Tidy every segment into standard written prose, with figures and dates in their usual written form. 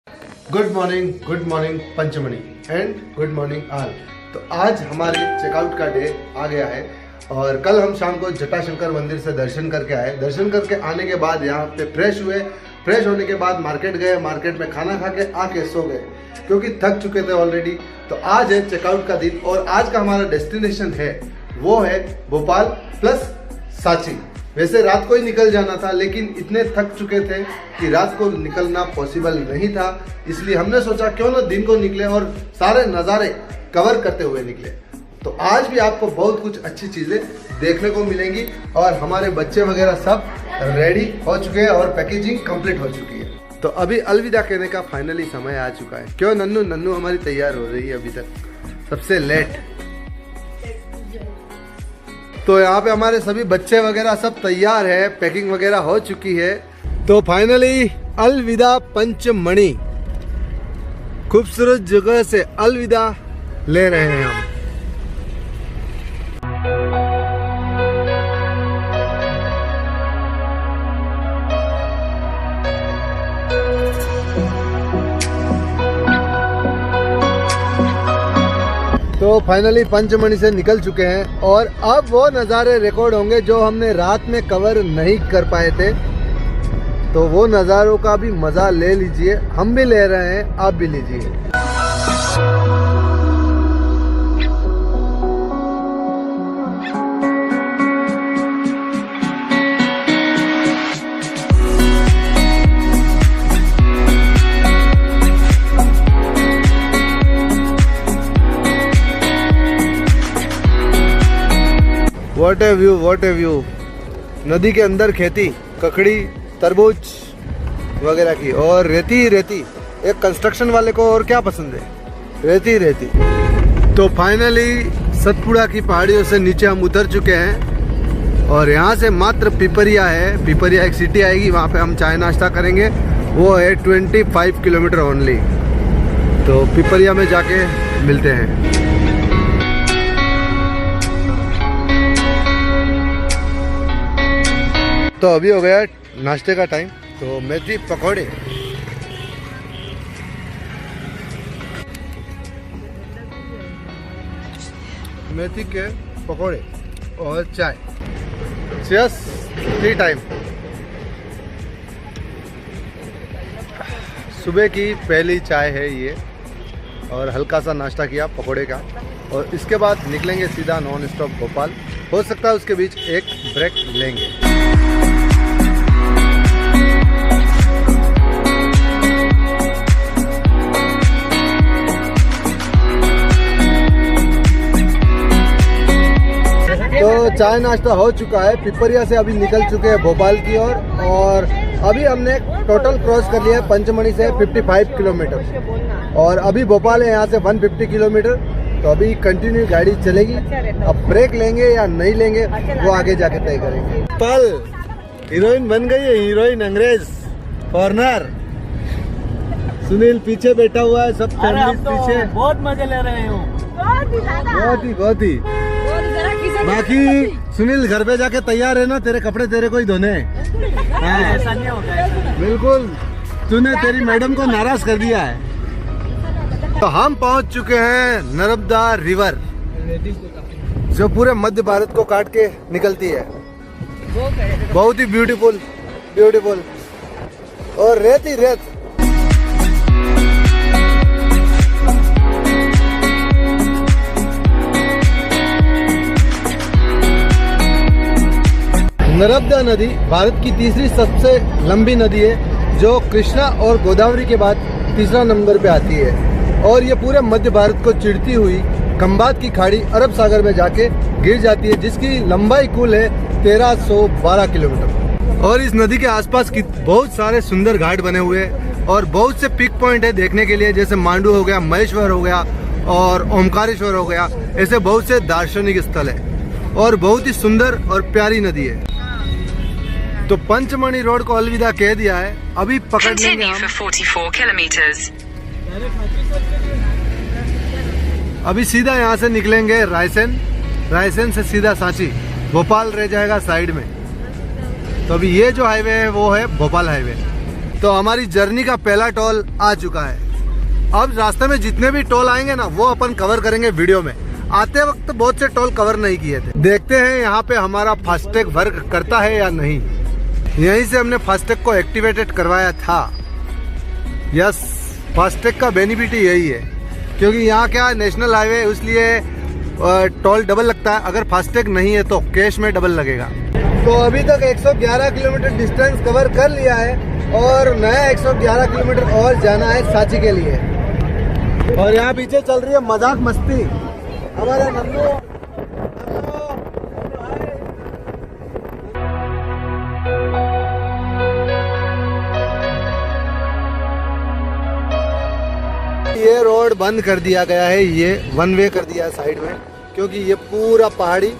Good morning Panchamani and good morning all. तो आज हमारे चेकआउट का डे आ गया है और कल हम शाम को जटाशंकर मंदिर से दर्शन करके आए। दर्शन करके आने के बाद यहाँ पे फ्रेश हुए। फ्रेश होने के बाद मार्केट गए, मार्केट में खाना खा के आके सो गए क्योंकि थक चुके थे ऑलरेडी। तो आज है चेकआउट का दिन और आज का हमारा डेस्टिनेशन है वो है भोपाल प्लस सांची। वैसे रात को ही निकल जाना था लेकिन इतने थक चुके थे कि रात को निकलना पॉसिबल नहीं था, इसलिए हमने सोचा क्यों ना दिन को निकले और सारे नज़ारे कवर करते हुए निकले। तो आज भी आपको बहुत कुछ अच्छी चीज़ें देखने को मिलेंगी और हमारे बच्चे वगैरह सब रेडी हो चुके हैं और पैकेजिंग कंप्लीट हो चुकी है। तो अभी अलविदा कहने का फाइनली समय आ चुका है। क्यों नन्नू? नन्नू हमारी तैयार हो रही है अभी तक सबसे लेट। तो यहाँ पे हमारे सभी बच्चे वगैरह सब तैयार है, पैकिंग वगैरह हो चुकी है। तो फाइनली अलविदा पंचमणी, खूबसूरत जगह से अलविदा ले रहे हैं हम। तो फाइनली पंचमणी से निकल चुके हैं और अब वो नज़ारे रिकॉर्ड होंगे जो हमने रात में कवर नहीं कर पाए थे। तो वो नज़ारों का भी मज़ा ले लीजिए, हम भी ले रहे हैं, आप भी लीजिए। What A view. नदी के अंदर खेती, ककड़ी, तरबूज वगैरह की और रेती ही रेती। एक कंस्ट्रक्शन वाले को और क्या पसंद है? रेती ही रेती। तो फाइनली सतपुड़ा की पहाड़ियों से नीचे हम उतर चुके हैं और यहाँ से मात्र पिपरिया है। पिपरिया एक सिटी आएगी, वहाँ पे हम चाय नाश्ता करेंगे। वो है 25 किलोमीटर ओनली। तो पिपरिया में जाके मिलते हैं। तो अभी हो गया नाश्ते का टाइम। तो मेथी पकौड़े, मेथी के पकौड़े और चाय। Cheers, T time. सुबह की पहली चाय है ये और हल्का सा नाश्ता किया पकौड़े का और इसके बाद निकलेंगे सीधा नॉन स्टॉप भोपाल। हो सकता है उसके बीच एक ब्रेक लेंगे। तो चाय नाश्ता हो चुका है। पिपरिया से अभी निकल चुके हैं भोपाल की ओर और अभी हमने टोटल क्रॉस कर लिया है पंचमणी से 55 किलोमीटर और अभी भोपाल है यहाँ से 150 किलोमीटर। तो अभी कंटिन्यू गाड़ी चलेगी। अब ब्रेक लेंगे या नहीं लेंगे वो आगे जाके तय करेंगे। पल हीरोइन बन गई है, हीरोइन अंग्रेज फॉरनर। सुनील पीछे बैठा हुआ है, सब फैमिली पीछे। बहुत मजे ले रहे हो। बहुत ही। बाकी सुनील घर पे जाके तैयार है ना, तेरे कपड़े तेरे को ही धोने हैं। हाँ, ऐसा नहीं होगा। बिल्कुल, तूने तेरी मैडम को नाराज कर दिया है। तो हम पहुंच चुके हैं नर्मदा रिवर जो पूरे मध्य भारत को काट के निकलती है। बहुत ही ब्यूटीफुल और रेत ही रेत। नर्मदा नदी भारत की तीसरी सबसे लंबी नदी है जो कृष्णा और गोदावरी के बाद तीसरा नंबर पे आती है और ये पूरे मध्य भारत को चिढ़ती हुई खंबात की खाड़ी अरब सागर में जाके गिर जाती है जिसकी लंबाई कुल है 1312 किलोमीटर। और इस नदी के आसपास की बहुत सारे सुंदर घाट बने हुए हैं और बहुत से पिक पॉइंट है देखने के लिए, जैसे मांडू हो गया, महेश्वर हो गया और ओमकारेश्वर हो गया। ऐसे बहुत से दार्शनिक स्थल है और बहुत ही सुंदर और प्यारी नदी है। तो पंचमणी रोड को अलविदा कह दिया है। अभी पकड़ लेंगे हम 44 किलोमीटर्स। अभी सीधा यहाँ से निकलेंगे रायसेन से सीधा सांची। भोपाल रह जाएगा साइड में। तो अभी ये जो हाईवे है वो है भोपाल हाईवे। तो हमारी जर्नी का पहला टोल आ चुका है। अब रास्ते में जितने भी टोल आएंगे ना वो अपन कवर करेंगे वीडियो में। आते वक्त बहुत से टोल कवर नहीं किए थे। देखते हैं यहाँ पे हमारा फास्टैग वर्क करता है या नहीं। यहीं से हमने फास्टैग को एक्टिवेटेड करवाया था। यस, फास्टैग का बेनिफिट ही यही है, क्योंकि यहाँ क्या नेशनल हाईवे, इसलिए टोल डबल लगता है। अगर फास्टैग नहीं है तो कैश में डबल लगेगा। तो अभी तक 111 किलोमीटर डिस्टेंस कवर कर लिया है और नया 111 किलोमीटर और जाना है सांची के लिए। और यहाँ पीछे चल रही है मजाक मस्ती हमारा नन्नू। ये रोड बंद कर दिया गया है, ये वन वे कर दिया है साइड में, क्योंकि ये पूरा पहाड़ी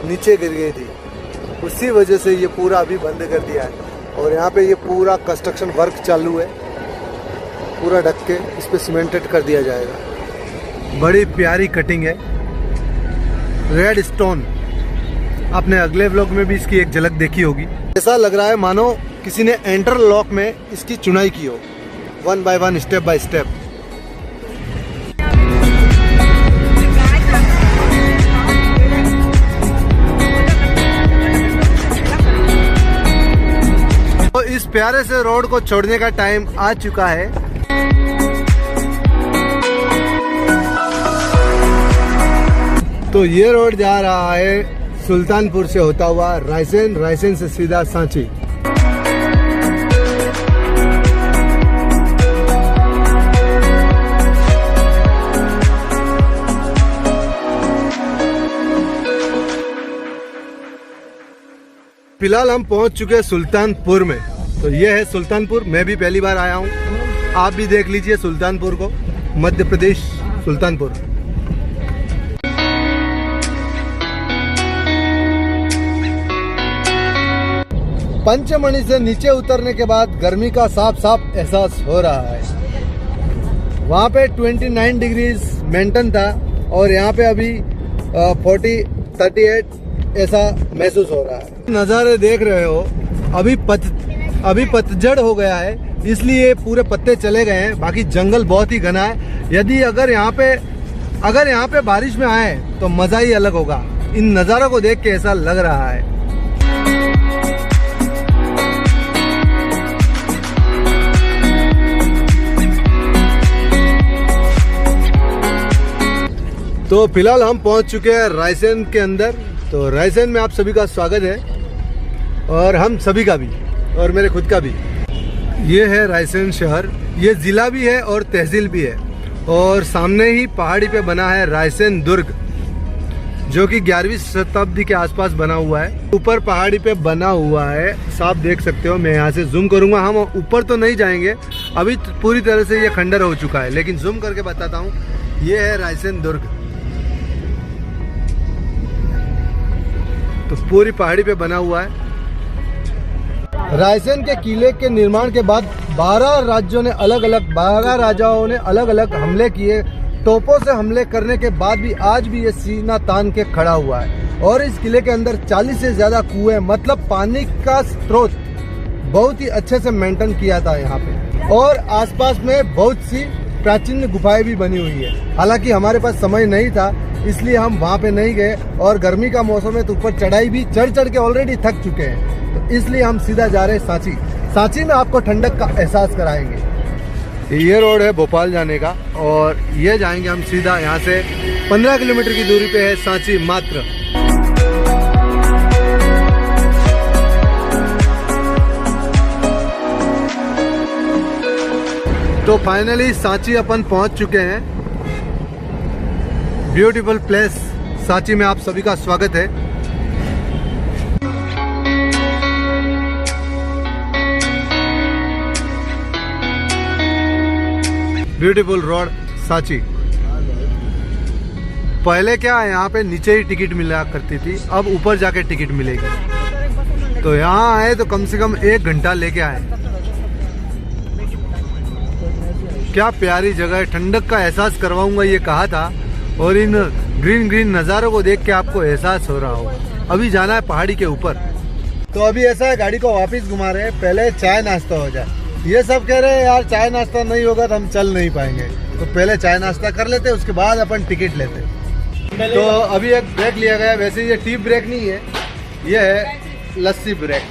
नीचे गिर गई थी, उसी वजह से ये पूरा अभी बंद कर दिया है। और यहाँ पे ये पूरा कंस्ट्रक्शन वर्क चालू है, पूरा ढक के इस पे सीमेंटेड कर दिया जाएगा। बड़ी प्यारी कटिंग है, रेड स्टोन। आपने अगले व्लॉग में भी इसकी एक झलक देखी होगी। ऐसा लग रहा है मानो किसी ने इंटरलॉक में इसकी चुनाई की हो, 1 बाय 1 स्टेप बाय स्टेप। तो इस प्यारे से रोड को छोड़ने का टाइम आ चुका है। तो ये रोड जा रहा है सुल्तानपुर से होता हुआ रायसेन, रायसेन से सीधा सांची। फिलहाल हम पहुंच चुके हैं सुल्तानपुर में। तो ये है सुल्तानपुर, मैं भी पहली बार आया हूं। आप भी देख लीजिए सुल्तानपुर को, मध्य प्रदेश सुल्तानपुर। पंचमढ़ी से नीचे उतरने के बाद गर्मी का साफ साफ एहसास हो रहा है। वहाँ पे 29 डिग्रीज मेंटेन था और यहाँ पे अभी 38 ऐसा महसूस हो रहा है। नज़ारे देख रहे हो, अभी पतझड़ हो गया है, इसलिए पूरे पत्ते चले गए हैं। बाकी जंगल बहुत ही घना है। यदि अगर यहाँ पे बारिश में आए तो मज़ा ही अलग होगा। इन नज़ारों को देख के ऐसा लग रहा है। तो फिलहाल हम पहुंच चुके हैं रायसेन के अंदर। तो रायसेन में आप सभी का स्वागत है, और हम सभी का भी, और मेरे खुद का भी। ये है रायसेन शहर, ये ज़िला भी है और तहसील भी है। और सामने ही पहाड़ी पे बना है रायसेन दुर्ग, जो कि 11वीं शताब्दी के आसपास बना हुआ है। ऊपर पहाड़ी पे बना हुआ है, साफ देख सकते हो। मैं यहाँ से जूम करूँगा। हम ऊपर तो नहीं जाएंगे, अभी पूरी तरह से ये खंडर हो चुका है, लेकिन जूम करके बताता हूँ। ये है रायसेन दुर्ग। तो पूरी पहाड़ी पे बना हुआ है। रायसेन के किले के निर्माण के बाद 12 राजाओं ने अलग अलग हमले किए। तोपों से हमले करने के बाद भी आज भी ये सीना तान के खड़ा हुआ है। और इस किले के अंदर 40 से ज्यादा कुएं, मतलब पानी का स्रोत बहुत ही अच्छे से मेंटेन किया था यहाँ पे। और आसपास में बहुत सी प्राचीन गुफाएं भी बनी हुई है। हालांकि हमारे पास समय नहीं था, इसलिए हम वहाँ पे नहीं गए। और गर्मी का मौसम है तो ऊपर चढ़ाई भी चढ़ के ऑलरेडी थक चुके हैं, तो इसलिए हम सीधा जा रहे हैं सांची। सांची में आपको ठंडक का एहसास कराएंगे। ये रोड है भोपाल जाने का, और ये जाएंगे हम सीधा। यहाँ से 15 किलोमीटर की दूरी पे है सांची मात्र। तो फाइनली सांची अपन पहुंच चुके हैं। ब्यूटीफुल प्लेस सांची में आप सभी का स्वागत है। Beautiful road Sanchi. पहले क्या है, यहाँ पे नीचे ही टिकट मिला करती थी, अब ऊपर जाके टिकट मिलेगी। तो यहाँ आए तो कम से कम 1 घंटा लेके आए। क्या प्यारी जगह है, ठंडक का एहसास करवाऊंगा ये कहा था, और इन ग्रीन ग्रीन नज़ारों को देख के आपको एहसास हो रहा होगा। अभी जाना है पहाड़ी के ऊपर। तो अभी ऐसा है, गाड़ी को वापस घुमा रहे हैं, पहले चाय नाश्ता हो जाए। ये सब कह रहे हैं यार चाय नाश्ता नहीं होगा तो हम चल नहीं पाएंगे, तो पहले चाय नाश्ता कर लेते, उसके बाद अपन टिकट लेते। तो अभी एक ब्रेक लिया गया, वैसे ये टी ब्रेक नहीं है, ये है लस्सी ब्रेक,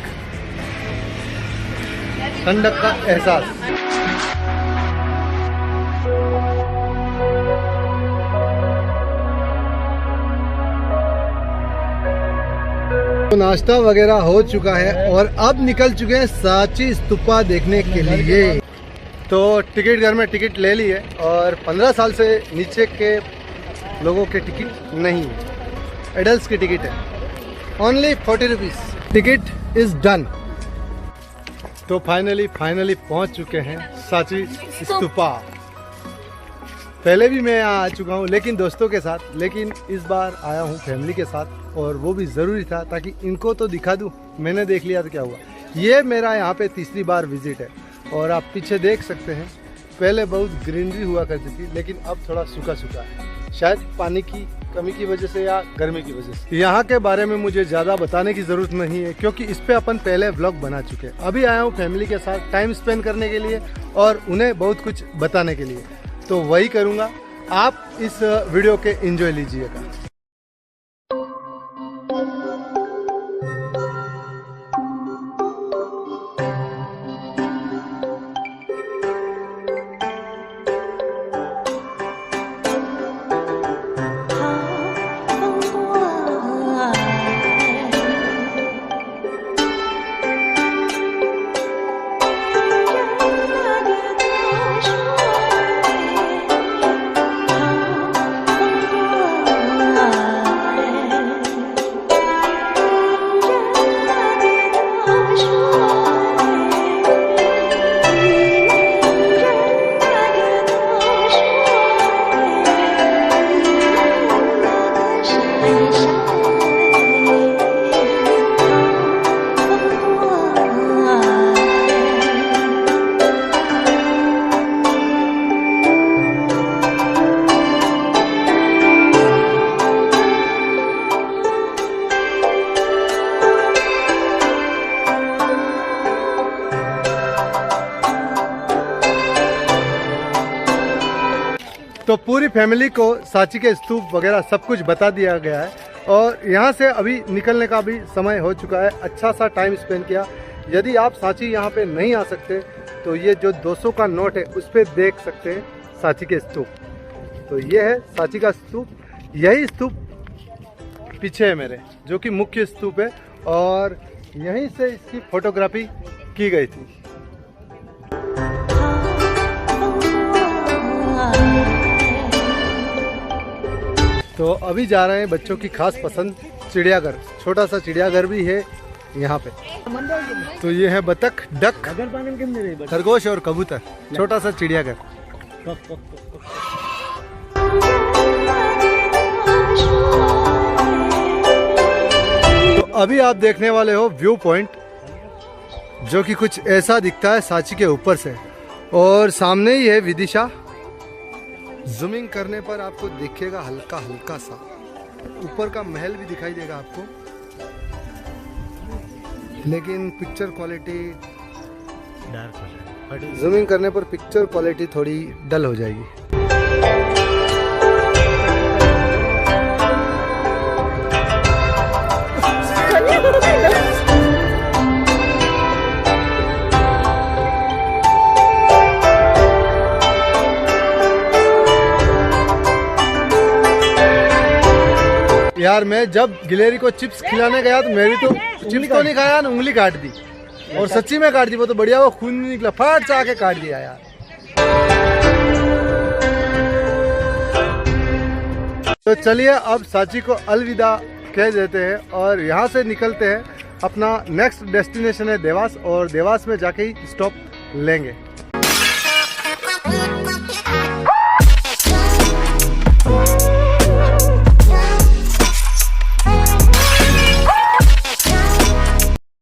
ठंडक का एहसास। तो नाश्ता वगैरह हो चुका है और अब निकल चुके हैं सांची स्तूपा देखने के लिए। तो टिकट घर में टिकट ले ली है और 15 साल से नीचे के लोगों के टिकट नहीं है, एडल्ट्स की टिकट है, only 40 rupees. Ticket is done. तो फाइनली पहुंच चुके हैं सांची स्तूपा। पहले भी मैं यहाँ आ चुका हूँ लेकिन दोस्तों के साथ, लेकिन इस बार आया हूँ फैमिली के साथ, और वो भी ज़रूरी था ताकि इनको तो दिखा दूँ। मैंने देख लिया तो क्या हुआ। ये मेरा यहाँ पे तीसरी बार विजिट है और आप पीछे देख सकते हैं, पहले बहुत ग्रीनरी हुआ करती थी लेकिन अब थोड़ा सूखा सूखा है, शायद पानी की कमी की वजह से या गर्मी की वजह से। यहाँ के बारे में मुझे ज़्यादा बताने की ज़रूरत नहीं है क्योंकि इस पे अपन पहले व्लॉग बना चुके हैं। अभी आया हूँ फैमिली के साथ टाइम स्पेंड करने के लिए और उन्हें बहुत कुछ बताने के लिए, तो वही करूँगा। आप इस वीडियो के एंजॉय लीजिएगा। तो पूरी फैमिली को सांची के स्तूप वगैरह सब कुछ बता दिया गया है और यहाँ से अभी निकलने का भी समय हो चुका है। अच्छा सा टाइम स्पेंड किया। यदि आप सांची यहाँ पे नहीं आ सकते तो ये जो 200 का नोट है उस पर देख सकते हैं सांची के स्तूप। तो ये है सांची का स्तूप। यही स्तूप पीछे है मेरे, जो कि मुख्य स्तूप है और यहीं से इसकी फोटोग्राफी की गई थी। तो अभी जा रहे हैं बच्चों की खास पसंद चिड़ियाघर। छोटा सा चिड़ियाघर भी है यहाँ पे। तो ये है बतख, डक, खरगोश और कबूतर, छोटा सा चिड़ियाघर। तो अभी आप देखने वाले हो व्यू पॉइंट, जो कि कुछ ऐसा दिखता है सांची के ऊपर से, और सामने ही है विदिशा। जूमिंग करने पर आपको दिखेगा हल्का हल्का सा, ऊपर का महल भी दिखाई देगा आपको, लेकिन पिक्चर क्वालिटी डार्क हो जाएगी। जूमिंग करने पर पिक्चर क्वालिटी थोड़ी डल हो जाएगी। यार मैं जब गिलेरी को चिप्स खिलाने गया तो मेरी तो चिप्स तो नहीं खाया ना, उंगली काट दी, और सच्ची में काट दी। वो तो बढ़िया, वो खून नहीं निकला, फट से आके काट दिया यार। तो चलिए अब सांची को अलविदा कह देते हैं और यहाँ से निकलते हैं। अपना नेक्स्ट डेस्टिनेशन है देवास, और देवास में जाके ही स्टॉप लेंगे।